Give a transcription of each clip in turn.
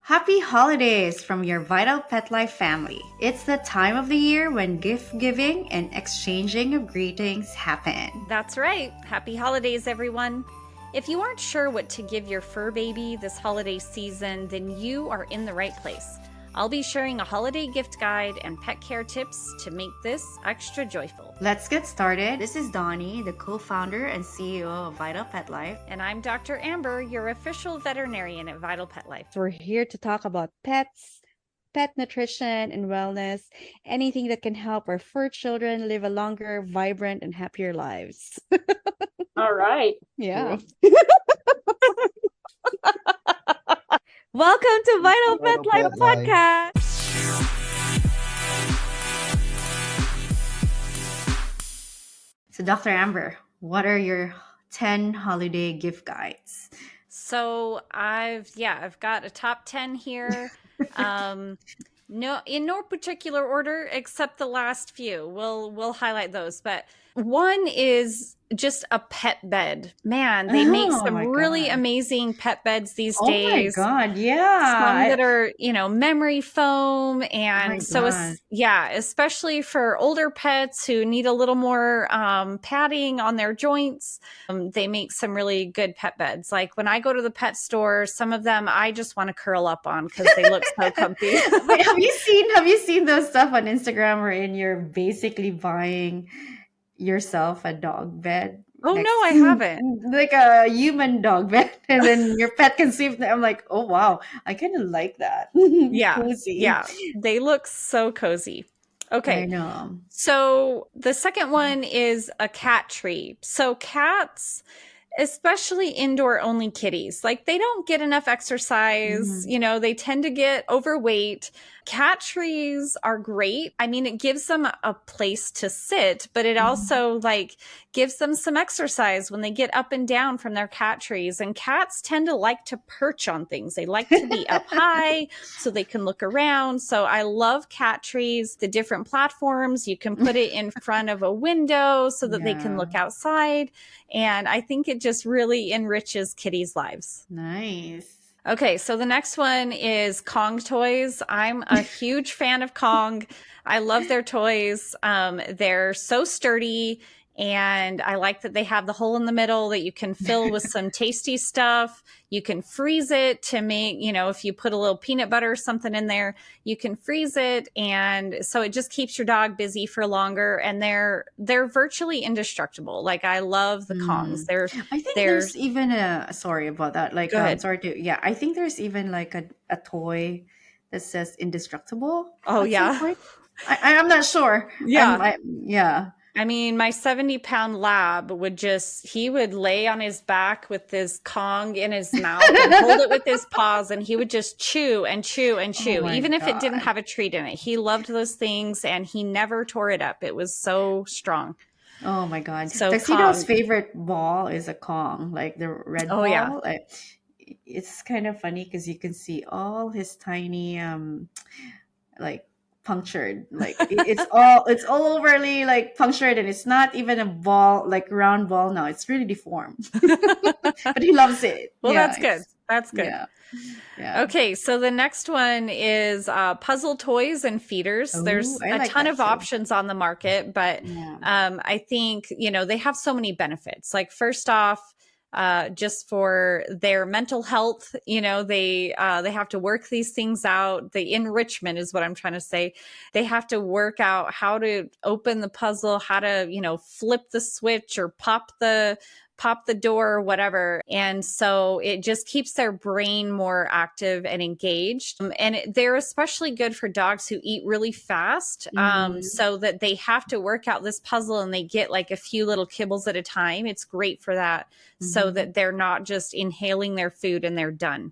Happy holidays from your Vital Pet Life family. It's the time of the year when gift giving and exchanging of greetings happen. That's right. Happy holidays, everyone. If you aren't sure what to give your fur baby this holiday season, then you are in the right place. I'll be sharing a holiday gift guide and pet care tips to make this extra joyful. Let's get started. This is Donie, the co-founder and CEO of Vital Pet Life. And I'm Dr. Amber, your official veterinarian at Vital Pet Life. We're here to talk about pets, pet nutrition and wellness, anything that can help our fur children live a longer, vibrant, and happier lives. All right. Yeah. Welcome to Vital Pet Life Podcast. So, Dr. Amber, what are your 10 holiday gift guides? So I've got a top 10 here. No, in no particular order except the last few. We'll highlight those, but one is just a pet bed. Man, they make some really amazing pet beds these days. Oh my God, yeah. Some that are, memory foam. And especially for older pets who need a little more padding on their joints, they make some really good pet beds. Like when I go to the pet store, some of them I just want to curl up on because they look so comfy. Wait, have you seen those stuff on Instagram wherein you're basically buying yourself a dog bed? Oh, no, I haven't. Like a human dog bed, and then your pet can sleep there. I'm like, oh, wow. I kind of like that. Yeah. Cozy. Yeah. They look so cozy. Okay. I know. So the second one is a cat tree. So cats, especially indoor only kitties, like they don't get enough exercise. They tend to get overweight. Cat trees are great. I mean, it gives them a place to sit, but it also gives them some exercise when they get up and down from their cat trees. And cats tend to like to perch on things. They like to be up high so they can look around. So I love cat trees, the different platforms. You can put it in front of a window so that they can look outside. And I think it just really enriches kitties' lives. Nice. Okay, so the next one is Kong toys. I'm a huge fan of Kong. I love their toys. They're so sturdy, and I like that they have the hole in the middle that you can fill with some tasty stuff. You can freeze it to make, if you put a little peanut butter or something in there, you can freeze it. And so it just keeps your dog busy for longer. And they're virtually indestructible. Like I love the Kongs. I think there's even sorry about that. Like, Go ahead. I think there's even like a toy that says indestructible. Oh, yeah. I'm not sure. Yeah. I mean, my 70-pound lab he would lay on his back with this Kong in his mouth and hold it with his paws, and he would just chew and chew and chew, even if it didn't have a treat in it. He loved those things, and he never tore it up. It was so strong. Oh my God. So Tuxedo's favorite ball is a Kong, like the red ball. Yeah. It's kind of funny because you can see all his tiny punctured, like it's all overly punctured, and it's not even a ball, like round ball now. It's really deformed. But he loves it. Well, that's good. Yeah. Okay, so the next one is puzzle toys and feeders. There's a ton of options on the market, but I think they have so many benefits. Like first off, just for their mental health, they have to work these things out. The enrichment is what I'm trying to say. They have to work out how to open the puzzle, how to, flip the switch or pop the door or whatever. And so it just keeps their brain more active and engaged. And they're especially good for dogs who eat really fast, so that they have to work out this puzzle and they get like a few little kibbles at a time. It's great for that, so that they're not just inhaling their food and they're done.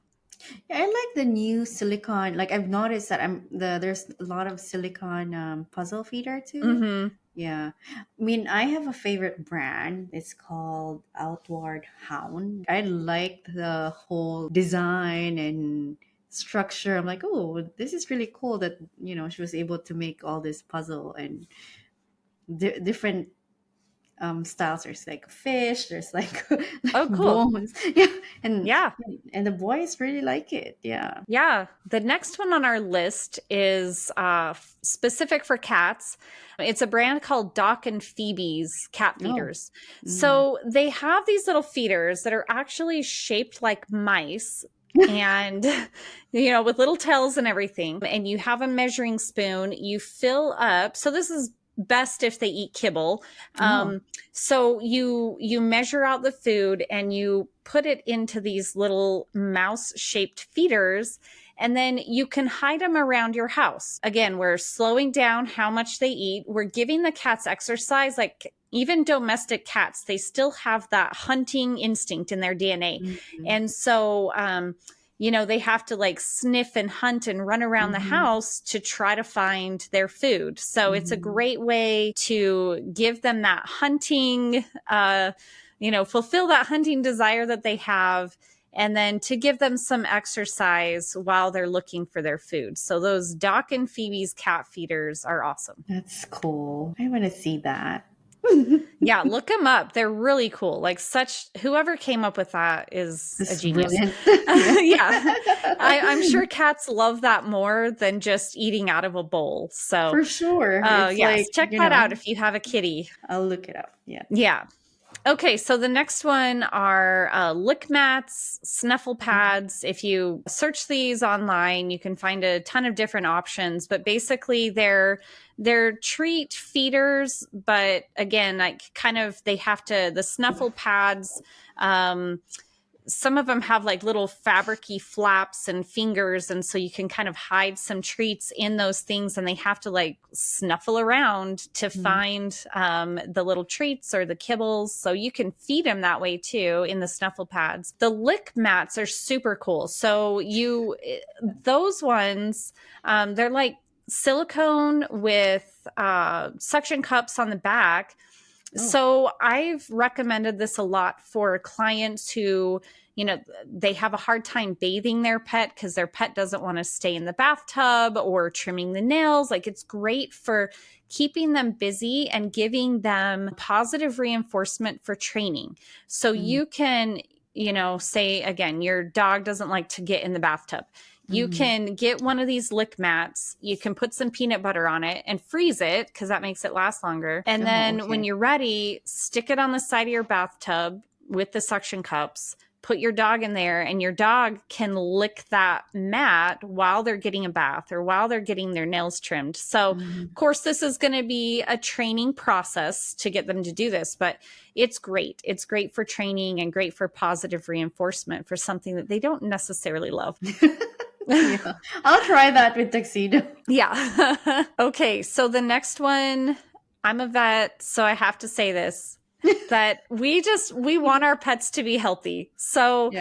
Yeah, I like the new silicone. Like I've noticed that there's a lot of silicone puzzle feeder too. Yeah. I mean, I have a favorite brand. It's called Outward Hound. I like the whole design and structure. I'm like, oh, this is really cool that, she was able to make all this puzzle and different styles. There's like fish, there's like, Oh, cool. bones. Yeah. Yeah. And the boys really like it. Yeah. Yeah. The next one on our list is specific for cats. It's a brand called Doc and Phoebe's cat feeders. So they have these little feeders that are actually shaped like mice. And, with little tails and everything. And you have a measuring spoon, you fill up. So this is best if they eat kibble. So you measure out the food and you put it into these little mouse shaped feeders. And then you can hide them around your house. Again, we're slowing down how much they eat. We're giving the cats exercise. Like even domestic cats, they still have that hunting instinct in their DNA. And so, they have to like sniff and hunt and run around the house to try to find their food. So it's a great way to give them that hunting, fulfill that hunting desire that they have. And then to give them some exercise while they're looking for their food. So those Doc and Phoebe's cat feeders are awesome. That's cool. I want to see that. Yeah, look them up. They're really cool. Like whoever came up with that is a genius. Yeah. I'm sure cats love that more than just eating out of a bowl. So for sure. Yes, check that out if you have a kitty. I'll look it up. Yeah. Yeah. Okay, so the next one are lick mats, snuffle pads. If you search these online, you can find a ton of different options, but basically they're treat feeders, but again, like the snuffle pads, some of them have like little fabricy flaps and fingers. And so you can kind of hide some treats in those things and they have to like snuffle around to find the little treats or the kibbles. So you can feed them that way too in the snuffle pads. The lick mats are super cool. So those ones, they're like silicone with suction cups on the back. So I've recommended this a lot for clients who, they have a hard time bathing their pet because their pet doesn't want to stay in the bathtub or trimming the nails. Like it's great for keeping them busy and giving them positive reinforcement for training. So you can, say again, your dog doesn't like to get in the bathtub. You can get one of these lick mats. You can put some peanut butter on it and freeze it because that makes it last longer. And then when you're ready, stick it on the side of your bathtub with the suction cups, put your dog in there, and your dog can lick that mat while they're getting a bath or while they're getting their nails trimmed. So, of course, this is going to be a training process to get them to do this, but it's great. It's great for training and great for positive reinforcement for something that they don't necessarily love. Yeah. I'll try that with tuxedo. Yeah. Okay. So the next one, I'm a vet, so I have to say this, that we want our pets to be healthy. So,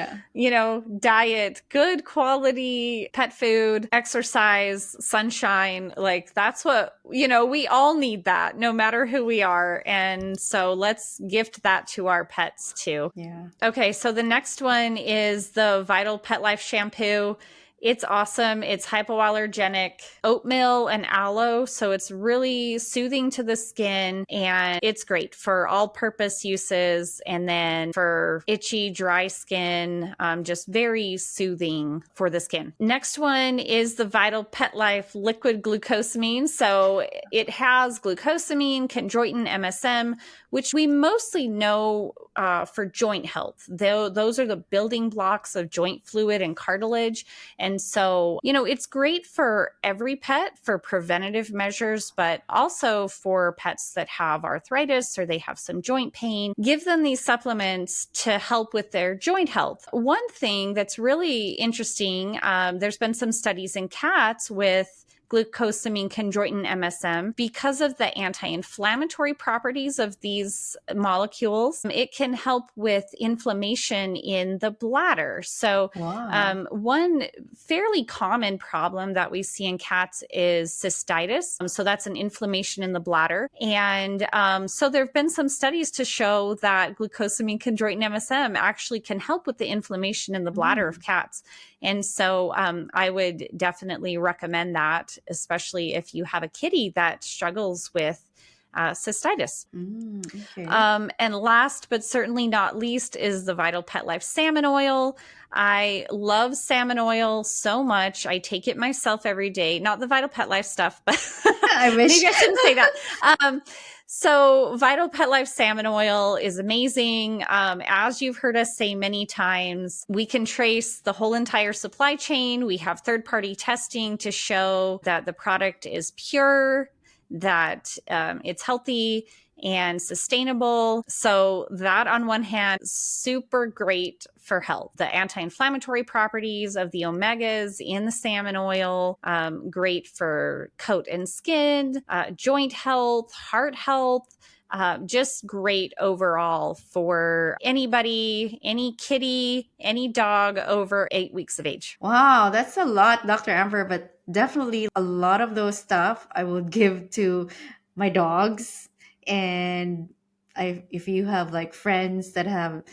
diet, good quality pet food, exercise, sunshine, like that's what, we all need that no matter who we are. And so let's gift that to our pets too. Yeah. Okay. So the next one is the Vital Pet Life shampoo. It's awesome. It's hypoallergenic, oatmeal and aloe. So it's really soothing to the skin and it's great for all purpose uses. And then for itchy, dry skin, just very soothing for the skin. Next one is the Vital Pet Life liquid glucosamine. So it has glucosamine, chondroitin, MSM, which we mostly know for joint health. Those are the building blocks of joint fluid and cartilage. And so, it's great for every pet for preventative measures, but also for pets that have arthritis or they have some joint pain. Give them these supplements to help with their joint health. One thing that's really interesting, there's been some studies in cats with glucosamine, chondroitin, MSM, because of the anti-inflammatory properties of these molecules, it can help with inflammation in the bladder. So one fairly common problem that we see in cats is cystitis. So that's an inflammation in the bladder. And so there have been some studies to show that glucosamine, chondroitin, MSM actually can help with the inflammation in the bladder of cats. And so I would definitely recommend that, especially if you have a kitty that struggles with cystitis. Okay. And last but certainly not least is the Vital Pet Life salmon oil. I love salmon oil so much. I take it myself every day. Not the Vital Pet Life stuff, but I wish. maybe I shouldn't say that. So Vital Pet Life salmon oil is amazing. As you've heard us say many times, we can trace the whole entire supply chain. We have third-party testing to show that the product is pure, that it's healthy and sustainable. So that on one hand, super great for health. The anti-inflammatory properties of the omegas in the salmon oil, great for coat and skin, joint health, heart health. Just great overall for anybody, any kitty, any dog over 8 weeks of age. Wow, that's a lot, Dr. Amber, but definitely a lot of those stuff I would give to my dogs. And if you have like friends that have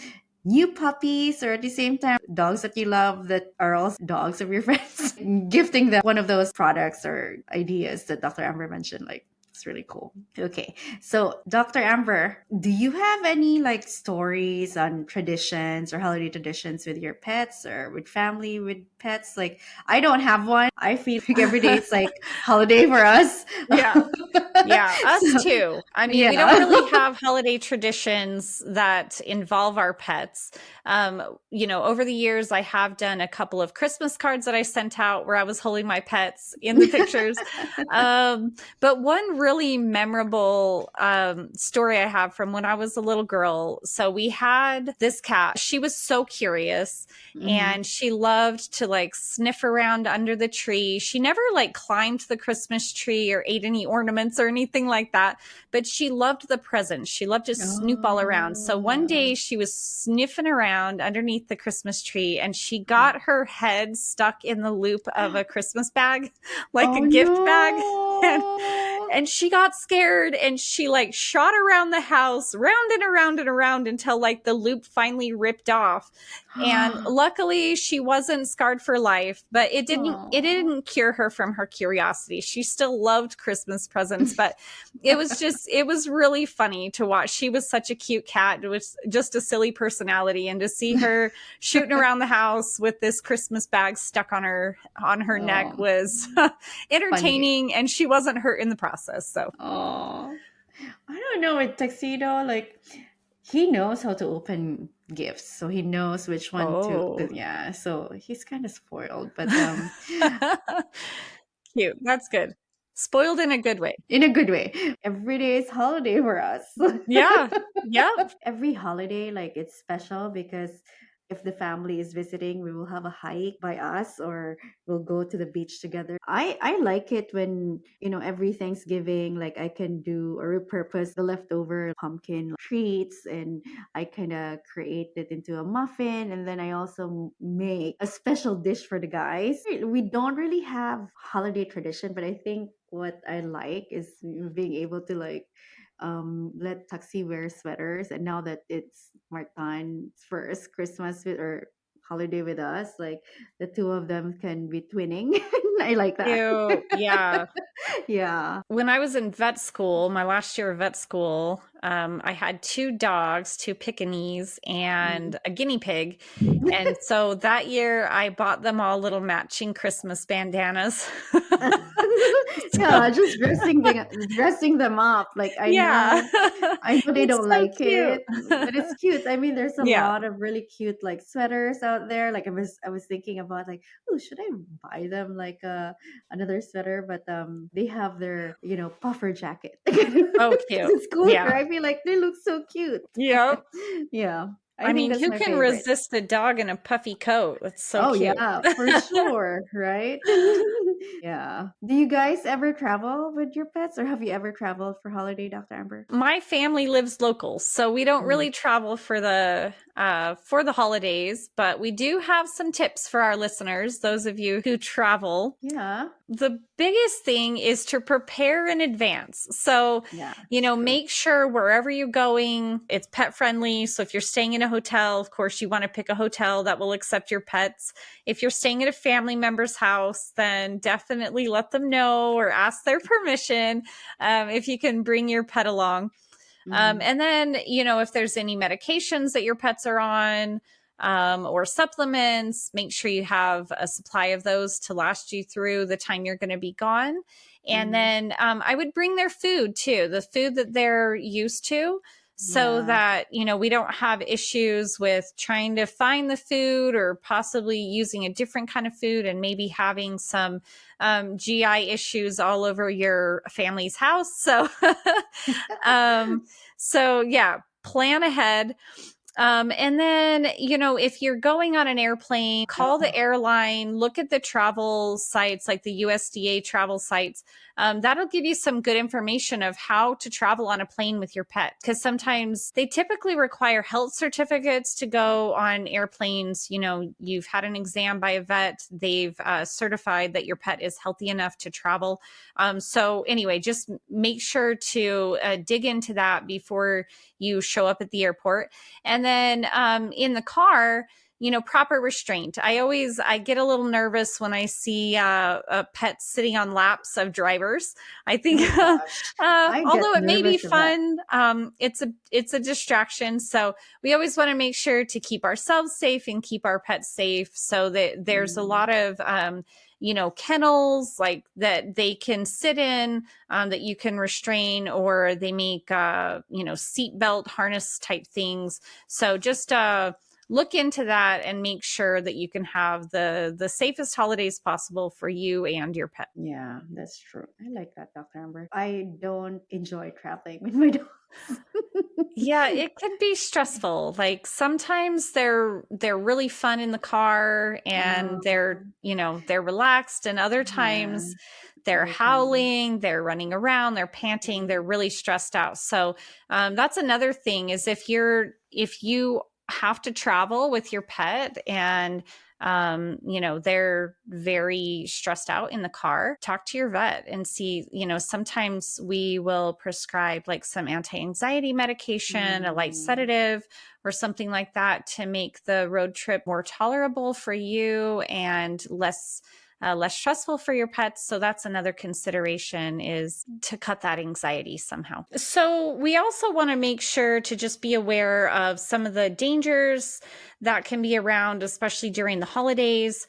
new puppies or at the same time dogs that you love that are also dogs of your friends, gifting them one of those products or ideas that Dr. Amber mentioned, like it's really cool. Okay. So, Dr. Amber, do you have any like stories on traditions or holiday traditions with your pets or with family with pets? Like, I don't have one. I feel like every day it's like holiday for us. Yeah. Yeah, us too. I mean, we don't really have holiday traditions that involve our pets. Over the years, I have done a couple of Christmas cards that I sent out where I was holding my pets in the pictures. But one really memorable story I have from when I was a little girl. So we had this cat. She was so curious and she loved to like sniff around under the tree. She never like climbed the Christmas tree or ate any ornaments or anything like that, but she loved the presents. She loved to snoop all around. So one day she was sniffing around underneath the Christmas tree and she got her head stuck in the loop of a Christmas bag, like a gift bag. And she got scared and she like shot around the house, round and around and around until like the loop finally ripped off. And luckily she wasn't scarred for life, but it didn't cure her from her curiosity. She still loved Christmas presents, but it was really funny to watch. She was such a cute cat. It was just a silly personality, and to see her shooting around the house with this Christmas bag stuck on her neck was entertaining. Funny. And she wasn't hurt in the process. So I don't know, with Tuxedo, like he knows how to open gifts, so he knows which one to. Yeah, so he's kind of spoiled, but cute. That's good. Spoiled in a good way. In a good way. Every day is holiday for us. Yeah. Every holiday, like it's special because if the family is visiting, we will have a hike by us or we'll go to the beach together. I like it when, every Thanksgiving, like I can do or repurpose the leftover pumpkin treats and I kind of create it into a muffin. And then I also make a special dish for the guys. We don't really have holiday tradition, but I think what I like is being able to like let Taxi wear sweaters, and now that it's Martin's first Christmas or holiday with us, like the two of them can be twinning. I like that. Yeah. Yeah. When I was in vet school, my last year of vet school, I had 2 dogs, 2 Pekingese, and a guinea pig. And so that year I bought them all little matching Christmas bandanas. Yeah, just dressing them up. Like I know they don't like it, but it's cute. I mean, there's a lot of really cute like sweaters out there. Like I was thinking about like, oh, should I buy them like another sweater? But they have their puffer jacket. Oh, cute. It's cool. Yeah. I feel like they look so cute. Yeah. Yeah. I mean, who can resist a dog in a puffy coat? That's so cute. Yeah, for sure, right? Yeah. Do you guys ever travel with your pets, or have you ever traveled for holiday, Dr. Amber? My family lives local, so we don't really travel for the for the holidays, but we do have some tips for our listeners, those of you who travel. Yeah. The biggest thing is to prepare in advance. So, make sure wherever you're going, it's pet friendly. So if you're staying in a hotel, of course, you want to pick a hotel that will accept your pets. If you're staying at a family member's house, then definitely let them know or ask their permission if you can bring your pet along. And then, if there's any medications that your pets are on, or supplements, make sure you have a supply of those to last you through the time you're going to be gone. And then I would bring their food too, the food that they're used to, so that, we don't have issues with trying to find the food or possibly using a different kind of food and maybe having some GI issues all over your family's house. So, plan ahead. And then, if you're going on an airplane, call the airline, look at the travel sites like the USDA travel sites. That'll give you some good information of how to travel on a plane with your pet. Because sometimes they typically require health certificates to go on airplanes. You've had an exam by a vet. They've certified that your pet is healthy enough to travel. So anyway, just make sure to dig into that before you show up at the airport. And then in the car, proper restraint. I get a little nervous when I see pets sitting on laps of drivers. I think, although it may be fun, it's a distraction. So we always want to make sure to keep ourselves safe and keep our pets safe. So that there's a lot of, kennels like that they can sit in, that you can restrain, or they make, seatbelt harness type things. So just, look into that and make sure that you can have the safest holidays possible for you and your pet. Yeah, that's true. I like that, Dr. Amber. I don't enjoy traveling with my dogs. Yeah, it can be stressful. Like sometimes they're really fun in the car and they're relaxed, and other times they're howling, they're running around, they're panting, they're really stressed out. So that's another thing is if you have to travel with your pet and they're very stressed out in the car, talk to your vet and see, sometimes we will prescribe like some anti-anxiety medication, a light sedative or something like that to make the road trip more tolerable for you and less stressful for your pets. So that's another consideration, is to cut that anxiety somehow. So we also want to make sure to just be aware of some of the dangers that can be around, especially during the holidays.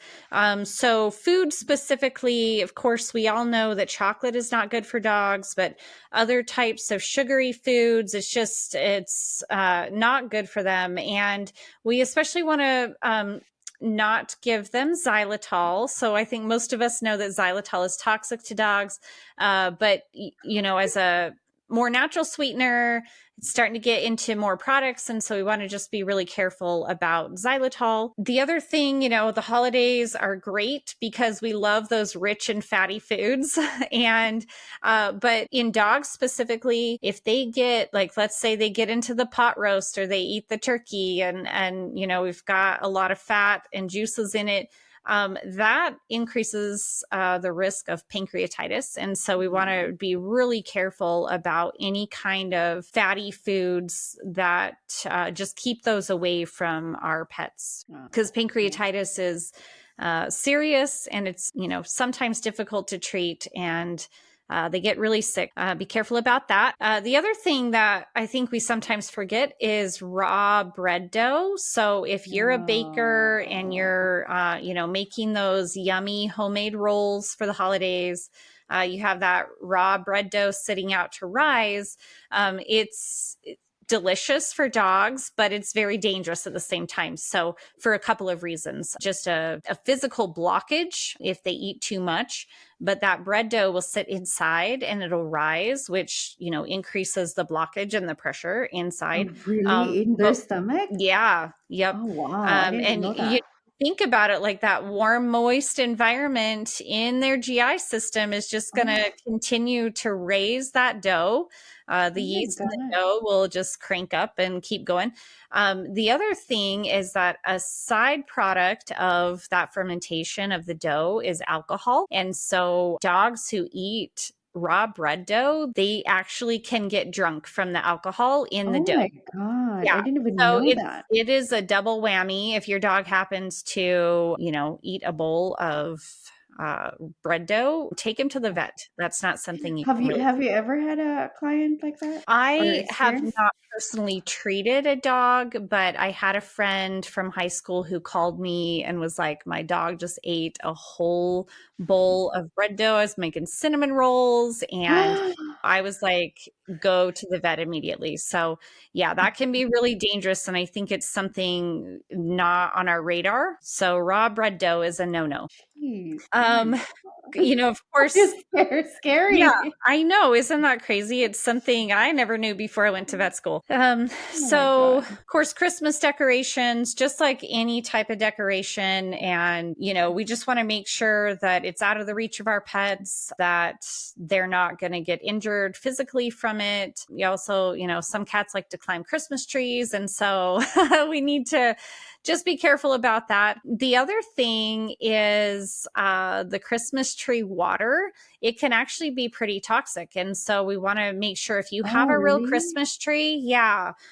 So food specifically, of course, we all know that chocolate is not good for dogs, but other types of sugary foods, it's not good for them. And we especially want to not give them xylitol. So I think most of us know that xylitol is toxic to dogs. But, as a more natural sweetener, it's starting to get into more products. And so we want to just be really careful about xylitol. The other thing, the holidays are great because we love those rich and fatty foods. And, but in dogs specifically, if they get, like, let's say they get into the pot roast or they eat the turkey and we've got a lot of fat and juices in it, that increases the risk of pancreatitis. And so we want to be really careful about any kind of fatty foods that just keep those away from our pets, because pancreatitis is serious and it's, sometimes difficult to treat, and they get really sick. Be careful about that. The other thing that I think we sometimes forget is raw bread dough. So if you're a baker and you're, making those yummy homemade rolls for the holidays, you have that raw bread dough sitting out to rise. It's delicious for dogs, but it's very dangerous at the same time. So for a couple of reasons, just a physical blockage if they eat too much, but that bread dough will sit inside and it'll rise, which, increases the blockage and the pressure inside. Really? In their stomach? Yeah. Yep. Oh, wow. I didn't know that. think about it, like that warm, moist environment in their GI system is just going to continue to raise that dough. The yeast in the dough will just crank up and keep going. The other thing is that a side product of that fermentation of the dough is alcohol. And so dogs who eat raw bread dough, they actually can get drunk from the alcohol in the dough. Oh my God. Yeah. I didn't even know that. It is a double whammy if your dog happens to, eat a bowl of bread dough, take him to the vet. That's not something you have you ever had a client like that? I have not personally treated a dog, but I had a friend from high school who called me and was like, my dog just ate a whole bowl of bread dough. I was making cinnamon rolls and I was like, go to the vet immediately. So yeah, that can be really dangerous. And I think it's something not on our radar. So raw bread dough is a no-no. Of course, it's scary. Yeah, I know. Isn't that crazy? It's something I never knew before I went to vet school. Of course, Christmas decorations, just like any type of decoration. And, we just want to make sure that it's out of the reach of our pets, that they're not going to get injured physically from it. We also, some cats like to climb Christmas trees. And so we need to just be careful about that. The other thing is the Christmas tree water. It can actually be pretty toxic. And so we want to make sure if you have a real Christmas tree,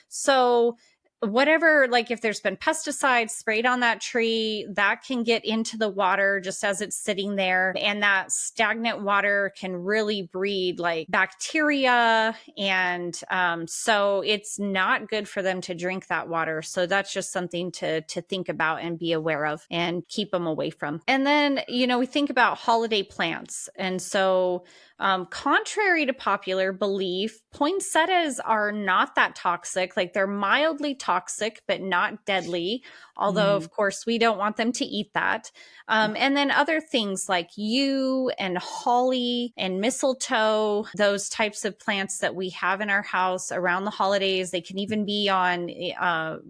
so whatever, like if there's been pesticides sprayed on that tree, that can get into the water just as it's sitting there. And that stagnant water can really breed like bacteria. And so it's not good for them to drink that water. So that's just something to think about and be aware of and keep them away from. And then, we think about holiday plants. And so contrary to popular belief, poinsettias are not that toxic. Like they're mildly toxic, but not deadly. Although, of course, we don't want them to eat that. And then other things like yew and holly and mistletoe, those types of plants that we have in our house around the holidays. They can even be on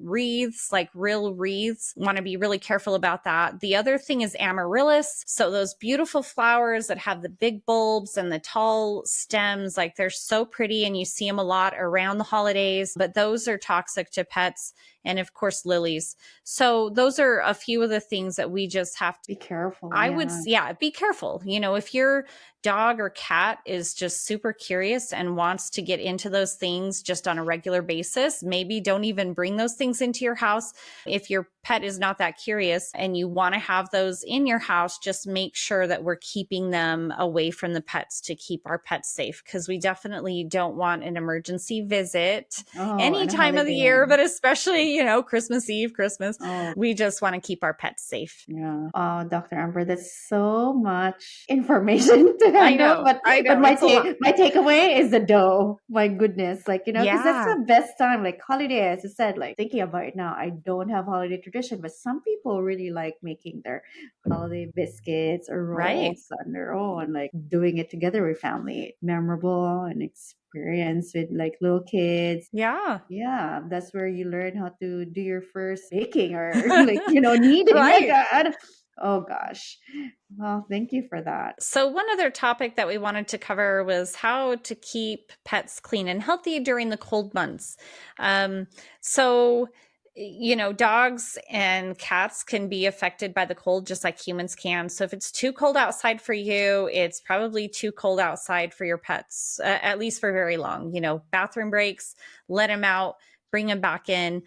wreaths, like real wreaths. Want to be really careful about that. The other thing is amaryllis. So those beautiful flowers that have the big bulbs and the tall stems, like they're so pretty and you see them a lot around the holidays, but those are toxic to pets. And of course, lilies. So those are a few of the things that we just have to be careful. Be careful. If your dog or cat is just super curious and wants to get into those things just on a regular basis, maybe don't even bring those things into your house. If your pet is not that curious and you want to have those in your house, just make sure that we're keeping them away from the pets to keep our pets safe, because we definitely don't want an emergency visit any time of the year, but especially, Christmas Eve, Christmas. We just want to keep our pets safe. Yeah. Oh, Dr. Amber, that's so much information to handle. But my takeaway is the dough. My goodness. Because that's the best time. Like holiday, as I said, like thinking about it now, I don't have holiday tradition, but some people really like making their holiday biscuits or rolls on their own, like doing it together with family. Memorable and experience with like little kids. Yeah, that's where you learn how to do your first baking or kneading. Right. God. Oh gosh. Well, thank you for that. So one other topic that we wanted to cover was how to keep pets clean and healthy during the cold months. Dogs and cats can be affected by the cold just like humans can. So if it's too cold outside for you, it's probably too cold outside for your pets, at least for very long. Bathroom breaks, let them out, bring them back in.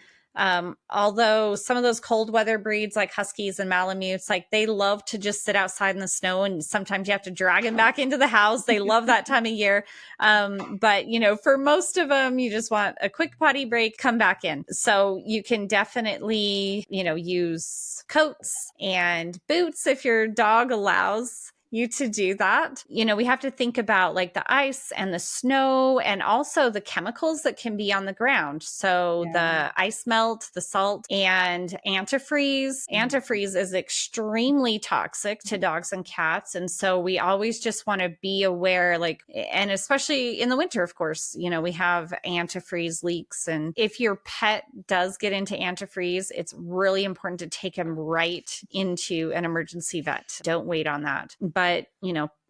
Although some of those cold weather breeds like Huskies and Malamutes, like they love to just sit outside in the snow, and sometimes you have to drag them back into the house. They love that time of year. But for most of them, you just want a quick potty break, come back in. So you can definitely, use coats and boots if your dog allows. you to do that. We have to think about like the ice and the snow and also the chemicals that can be on the ground. So the ice melt, the salt, and antifreeze. Antifreeze is extremely toxic to dogs and cats. And so we always just want to be aware, like, and especially in the winter, of course, we have antifreeze leaks. And if your pet does get into antifreeze, it's really important to take him right into an emergency vet. Don't wait on that. But,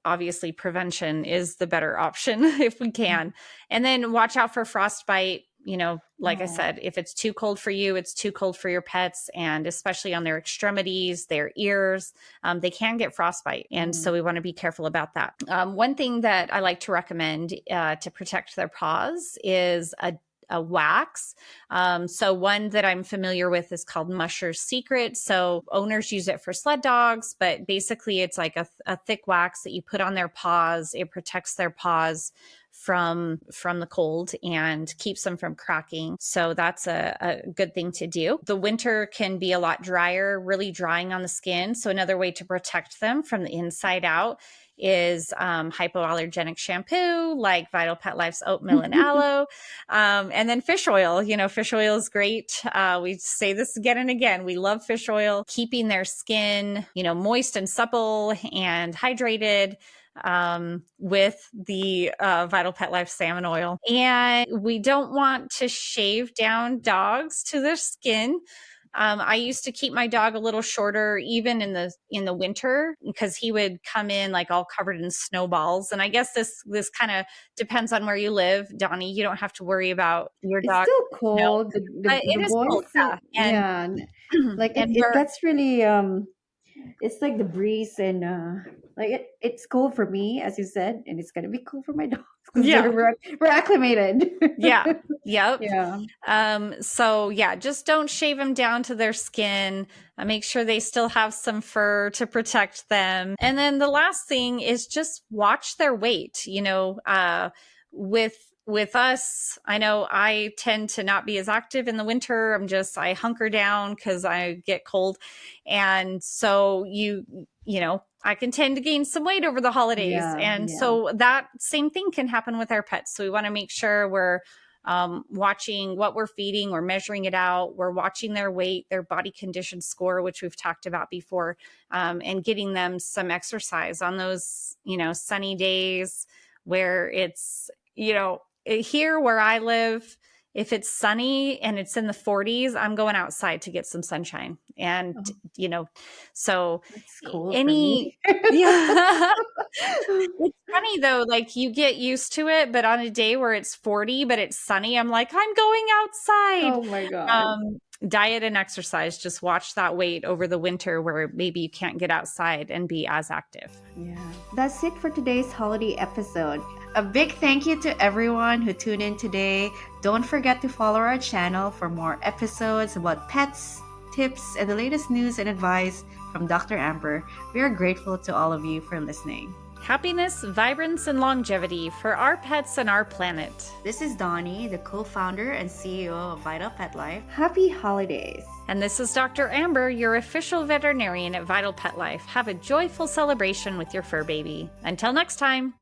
obviously prevention is the better option if we can. And then watch out for frostbite. Like I said, if it's too cold for you, it's too cold for your pets, and especially on their extremities, their ears, they can get frostbite. And so we want to be careful about that. One thing that I like to recommend to protect their paws is a wax. So one that I'm familiar with is called Musher's Secret. So owners use it for sled dogs, but basically it's like a thick wax that you put on their paws. It protects their paws from the cold and keeps them from cracking. So that's a good thing to do. The winter can be a lot drier, really drying on the skin. So another way to protect them from the inside out is hypoallergenic shampoo like Vital Pet Life's oatmeal and aloe, and then fish oil. Fish oil is great. We say this again and again. We love fish oil, keeping their skin, moist and supple and hydrated with the Vital Pet Life salmon oil. And we don't want to shave down dogs to their skin. I used to keep my dog a little shorter, even in the winter, because he would come in like all covered in snowballs. And I guess this kind of depends on where you live, Donnie. You don't have to worry about your dog. It's still cold. It is boys, cold, yeah. Like it gets really it's like the breeze and like it's cold for me, as you said, and it's gonna be cool for my dogs because we're acclimated. Yeah. Yep. Yeah. So just don't shave them down to their skin. Make sure they still have some fur to protect them. And then the last thing is just watch their weight. With us, I know I tend to not be as active in the winter. I hunker down because I get cold. And so I can tend to gain some weight over the holidays. So that same thing can happen with our pets. So we want to make sure we're watching what we're feeding, we're measuring it out, we're watching their weight, their body condition score, which we've talked about before, and getting them some exercise on those, sunny days where it's, here where I live, if it's sunny and it's in the 40s, I'm going outside to get some sunshine. And, so That's cool. It's funny though, like you get used to it, but on a day where it's 40, but it's sunny, I'm like, I'm going outside. Oh my God. Diet and exercise, just watch that weight over the winter where maybe you can't get outside and be as active. Yeah. That's it for today's holiday episode. A big thank you to everyone who tuned in today. Don't forget to follow our channel for more episodes about pets, tips, and the latest news and advice from Dr. Amber. We are grateful to all of you for listening. Happiness, vibrance, and longevity for our pets and our planet. This is Donie, the co-founder and CEO of Vital Pet Life. Happy holidays. And this is Dr. Amber, your official veterinarian at Vital Pet Life. Have a joyful celebration with your fur baby. Until next time.